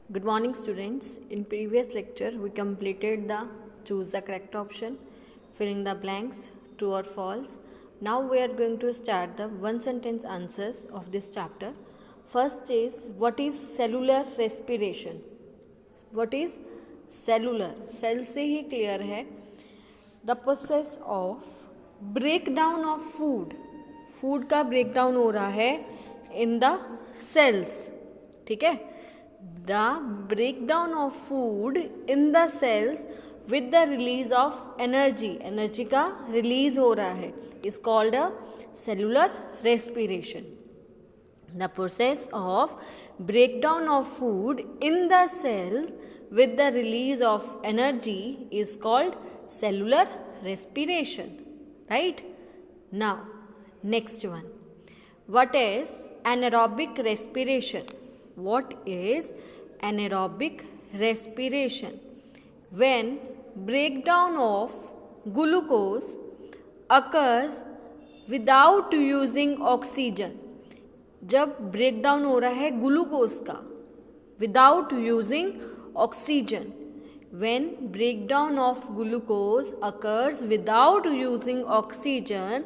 Good morning, students. In previous lecture, we completed the choose the correct option, filling the blanks, true or false. Now we are going to start the one sentence answers of this chapter. First is, what is cellular respiration? What is cellular? Cell से ही clear है. The process of breakdown of food. Food का breakdown हो रहा है in the cells. ठीक है. The breakdown of food in the cells with the release of energy. Energy का release हो रहा है is called a cellular respiration. The process of breakdown of food in the cells with the release of energy is called cellular respiration. Right? Now, next one. What is anaerobic respiration? What is anaerobic respiration? When breakdown of glucose occurs without using oxygen. जब breakdown हो रहा है glucose का without using oxygen. When breakdown of glucose occurs without using oxygen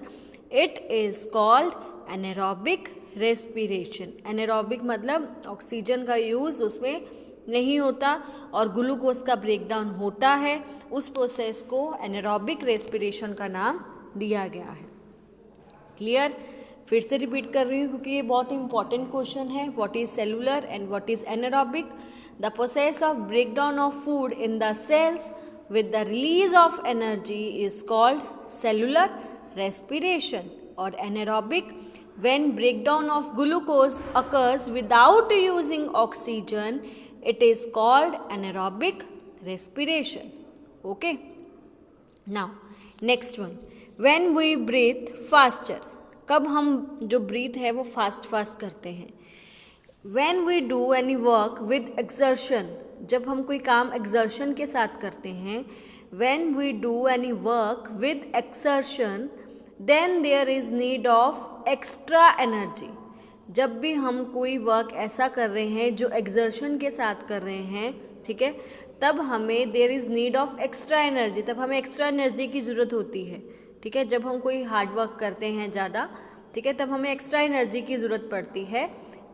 it is called anaerobic respiration. Anaerobic मतलब oxygen का use उसमें नहीं होता और ग्लूकोज का ब्रेकडाउन होता है. उस प्रोसेस को एनारोबिक रेस्पिरेशन का नाम दिया गया है. क्लियर? फिर से रिपीट कर रही हूँ क्योंकि ये बहुत इंपॉर्टेंट क्वेश्चन है. What is cellular and what is anaerobic? The process of breakdown of food in the cells with the release of energy is called cellular respiration. और anaerobic when breakdown of glucose occurs without using oxygen it is called anaerobic respiration. Okay. Now next one. When we breathe faster. कब हम जो breathe है वो fast करते हैं? When we do any work with exertion. जब हम कोई काम एक्सर्शन के साथ करते हैं. When we do any work with exertion then there is need of extra energy. जब भी हम कोई वर्क ऐसा कर रहे हैं जो एक्सर्शन के साथ कर रहे हैं, ठीक है, तब हमें there is need of extra energy. तब हमें एक्स्ट्रा एनर्जी की ज़रूरत होती है. ठीक है. जब हम कोई हार्ड वर्क करते हैं ज़्यादा, ठीक है, तब हमें एक्स्ट्रा एनर्जी की ज़रूरत पड़ती है.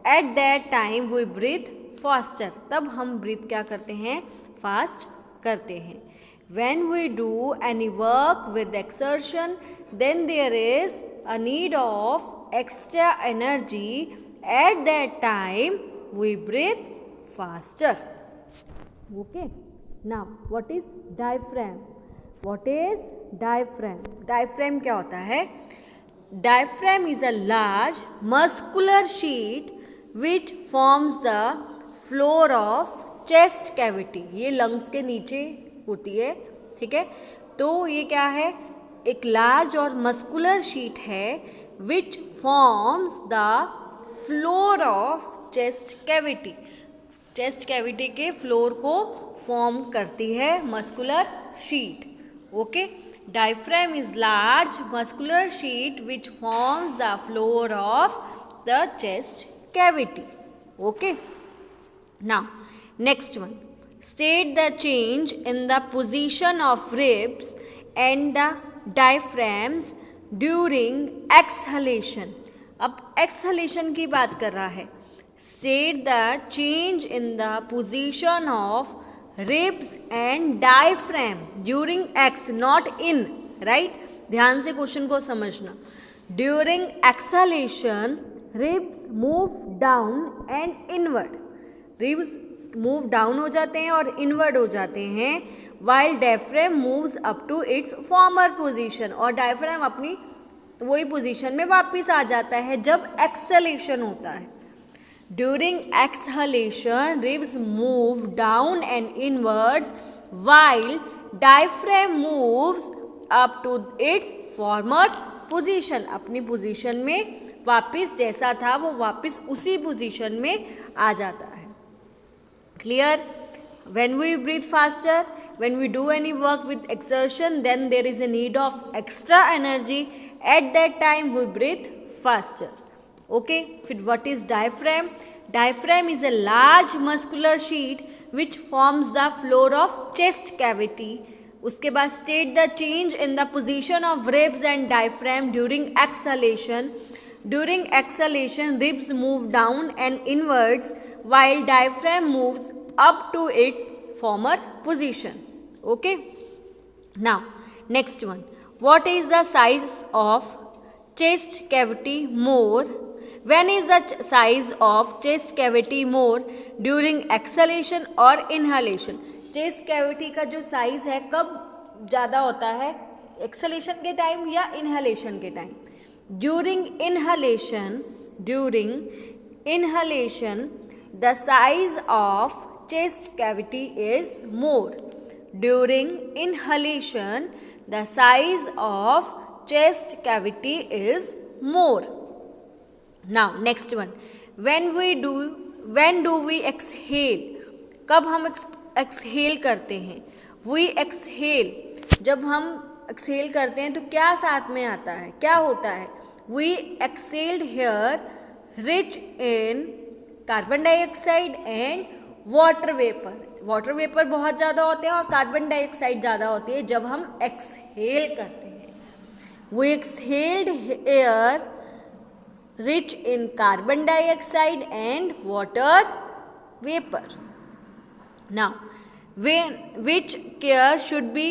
At that time we breathe faster. तब हम ब्रीथ क्या करते हैं? फास्ट करते हैं. When we do any work with exertion then there is a need of extra energy. At that time we breathe faster. Okay. Now what is diaphragm? What is diaphragm? Diaphragm क्या होता है? Diaphragm is a large muscular sheet which forms the floor of chest cavity. ये lungs के नीचे होती है. ठीक है. तो ये क्या है? एक large और muscular sheet है which forms the floor of chest cavity. Chest cavity के फ्लोर को फॉर्म करती है muscular sheet. Okay. Diaphragm is large muscular sheet which forms the floor of the chest cavity. Okay. Now next one. State the change in the position of ribs and the diaphragms during exhalation. अब exhalation की बात कर रहा है. State the change in the position of ribs and diaphragm during X, not in, right? ध्यान से question को समझना. During exhalation, ribs move down and inward. Ribs move down हो जाते हैं और inward हो जाते हैं, while diaphragm moves up to its former position. और diaphragm अपनी वही पोजीशन में वापस आ जाता है जब exhalation होता है. During exhalation, ribs move down and inwards while diaphragm moves up to its former position. अपनी पोजीशन में वापस जैसा था वो वापस उसी पोजीशन में आ जाता है. Clear? When we breathe faster, when we do any work with exertion, then there is a need of extra energy. At that time we breathe faster. Okay, फिर what is diaphragm? Diaphragm is a large muscular sheet which forms the floor of chest cavity. उसके बाद state the change in the position of ribs and diaphragm during exhalation. During exhalation, ribs move down and inwards while diaphragm moves up to its former position. Okay. Now, next one. What is the size of chest cavity more? When is the size of chest cavity more? During exhalation or inhalation? Chest cavity का जो size है कब ज़्यादा होता है? Exhalation के time या inhalation के time? During inhalation, the size of chest cavity is more. During inhalation, the size of chest cavity is more. Now, next one. When do we exhale? कब हम exhale करते हैं? We exhale. जब हम exhale करते हैं तो क्या साथ में आता है? क्या होता है? We exhaled here rich in carbon dioxide and water vapor. Water vapour बहुत ज़्यादा होते हैं और कार्बन डाइऑक्साइड ज़्यादा होती है जब हम एक्सहेल करते हैं. We exhaled air rich in carbon dioxide and water vapor. Now, which care should be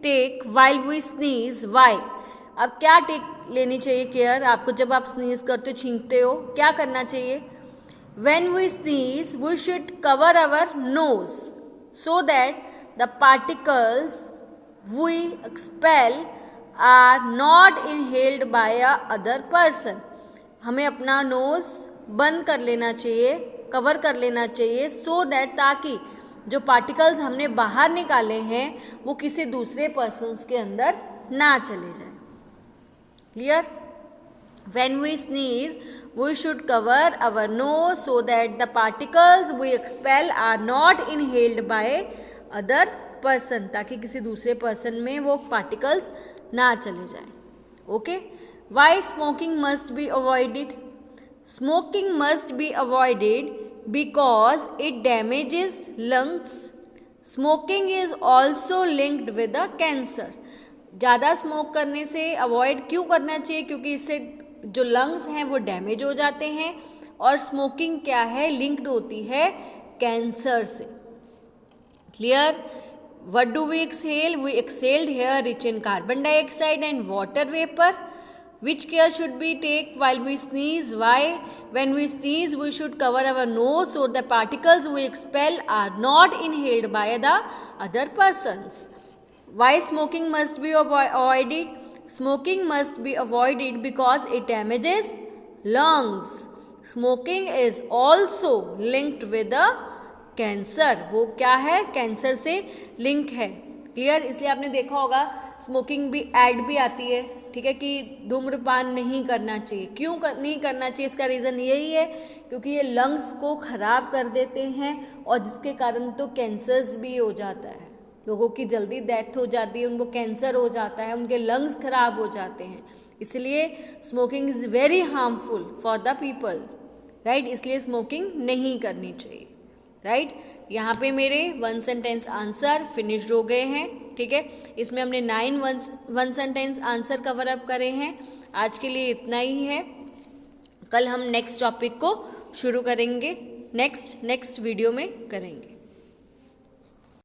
take while we sneeze? Why? अब क्या टेक लेनी चाहिए केयर आपको जब आप स्नीज करते हो, छींकते हो, क्या करना चाहिए? When we sneeze, we should cover our nose so that the particles we expel are not inhaled by a other person. हमें अपना नोज बंद कर लेना चाहिए, कवर कर लेना चाहिए so that ताकि जो पार्टिकल्स हमने बाहर निकाले हैं वो किसी दूसरे पर्सन्स के अंदर ना चले जाए. Clear? When we sneeze, we should cover our nose so that the particles we expel are not inhaled by other person. ताकि किसी दूसरे person में वो particles ना चले जाए. Okay? Why smoking must be avoided? Smoking must be avoided because it damages lungs. Smoking is also linked with the cancer. ज़्यादा smoke करने से अवॉइड क्यों करना चाहिए? क्योंकि इससे जो लंग्स हैं वो डैमेज हो जाते हैं और स्मोकिंग क्या है? लिंक्ड होती है कैंसर से. Clear? What do we exhale? We exhaled air rich in carbon dioxide and water vapour. Which care should we take while we sneeze? Why? When we sneeze, we should cover our nose so the particles we expel are not inhaled by the other persons. Why smoking must be avoided? Smoking must be avoided because it damages lungs. Smoking is also linked with the cancer. वो क्या है? Cancer से link है. Clear? इसलिए आपने देखा होगा smoking भी ऐड भी आती है, ठीक है, कि धूम्रपान नहीं करना चाहिए. क्यों नहीं करना चाहिए? इसका रीज़न यही है क्योंकि ये लंग्स को ख़राब कर देते हैं और जिसके कारण तो कैंसर्स भी हो जाता है. लोगों की जल्दी डेथ हो जाती है, उनको कैंसर हो जाता है, उनके लंग्स खराब हो जाते हैं. इसलिए smoking is very harmful for the people, right. इसलिए स्मोकिंग नहीं करनी चाहिए, राइट. यहाँ पे मेरे 1 सेंटेंस आंसर फिनिश्ड हो गए हैं, ठीक है. इसमें हमने 9 one sentence answer cover up करे हैं. आज के लिए इतना ही है. कल हम नेक्स्ट टॉपिक को शुरू करेंगे, नेक्स्ट वीडियो में करेंगे.